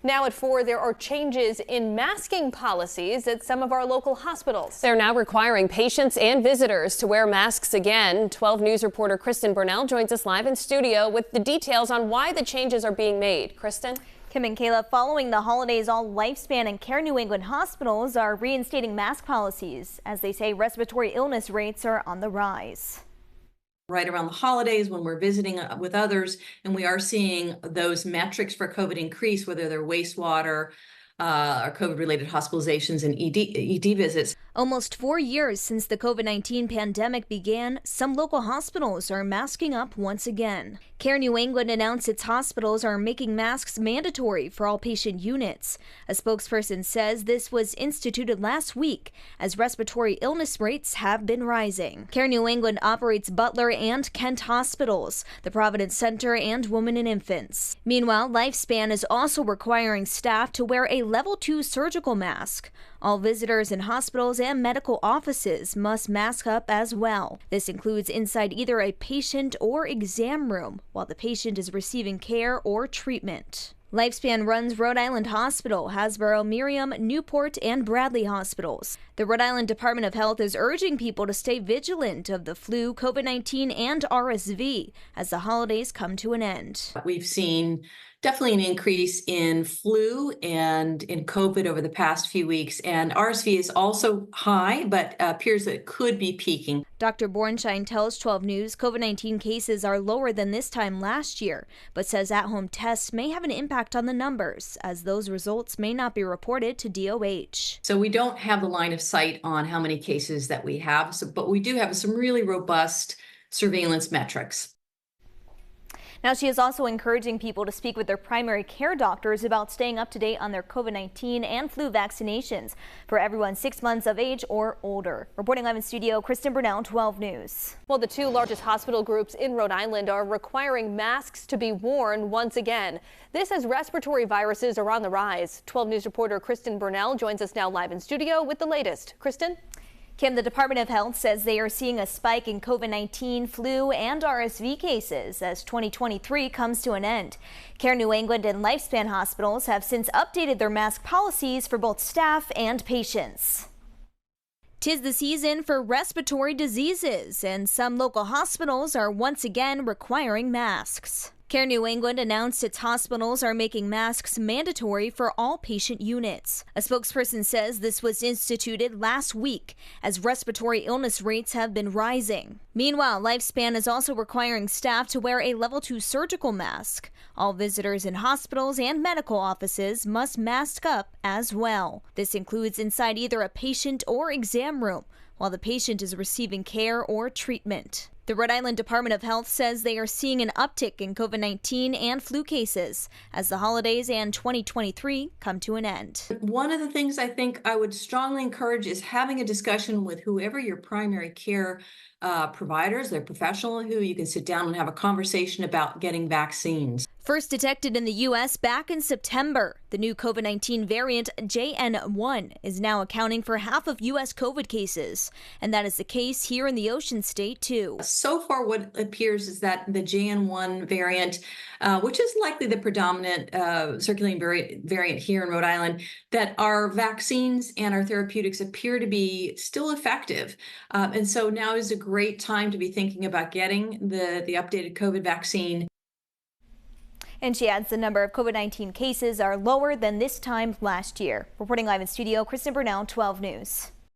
Now at 4, there are changes in masking policies at some of our local hospitals. They're now requiring patients and visitors to wear masks again. 12 News reporter Kristen Burnell joins us live in studio with the details on why the changes are being made. Kristen? Kim and Kayla, following the holidays, all Lifespan and Care New England hospitals are reinstating mask policies as they say respiratory illness rates are on the rise. Right around the holidays when we're visiting with others, and we are seeing those metrics for COVID increase, whether they're wastewater or COVID-related hospitalizations and ED visits. Almost 4 years since the COVID-19 pandemic began, some local hospitals are masking up once again. Care New England announced its hospitals are making masks mandatory for all patient units. A spokesperson says this was instituted last week as respiratory illness rates have been rising. Care New England operates Butler and Kent hospitals, the Providence Center, and Women and Infants. Meanwhile, Lifespan is also requiring staff to wear a level 2 surgical mask. All visitors in hospitals and medical offices must mask up as well. This includes inside either a patient or exam room while the patient is receiving care or treatment. Lifespan runs Rhode Island Hospital, Hasbro, Miriam, Newport, and Bradley hospitals. The Rhode Island Department of Health is urging people to stay vigilant of the flu, COVID-19, and RSV as the holidays come to an end. We've seen definitely an increase in flu and in COVID over the past few weeks, and RSV is also high, but appears that it could be peaking. Dr. Bornschein tells 12 News COVID-19 cases are lower than this time last year, but says at-home tests may have an impact on the numbers, as those results may not be reported to DOH. So we don't have the line of sight on how many cases that we have, but we do have some really robust surveillance metrics. Now, she is also encouraging people to speak with their primary care doctors about staying up to date on their COVID-19 and flu vaccinations for everyone 6 months of age or older. Reporting live in studio, Kristen Burnell, 12 News. Well, the 2 largest hospital groups in Rhode Island are requiring masks to be worn once again. This as respiratory viruses are on the rise. 12 News reporter Kristen Burnell joins us now live in studio with the latest. Kristen? Kim, the Department of Health says they are seeing a spike in COVID-19, flu, and RSV cases as 2023 comes to an end. Care New England and Lifespan hospitals have since updated their mask policies for both staff and patients. 'Tis the season for respiratory diseases, and some local hospitals are once again requiring masks. Care New England announced its hospitals are making masks mandatory for all patient units. A spokesperson says this was instituted last week as respiratory illness rates have been rising. Meanwhile, Lifespan is also requiring staff to wear a level 2 surgical mask. All visitors in hospitals and medical offices must mask up as well. This includes inside either a patient or exam room while the patient is receiving care or treatment. The Rhode Island Department of Health says they are seeing an uptick in COVID-19 and flu cases as the holidays and 2023 come to an end. One of the things I think I would strongly encourage is having a discussion with whoever your primary care providers, they're professional, who you can sit down and have a conversation about getting vaccines. First detected in the U.S. back in September, the new COVID-19 variant JN1 is now accounting for half of U.S. COVID cases, and that is the case here in the Ocean State, too. So far, what appears is that the JN1 variant, which is likely the predominant circulating variant here in Rhode Island, that our vaccines and our therapeutics appear to be still effective. And so now is a great time to be thinking about getting the updated COVID vaccine. And she adds the number of COVID-19 cases are lower than this time last year. Reporting live in studio, Kristen Burnell, 12 News.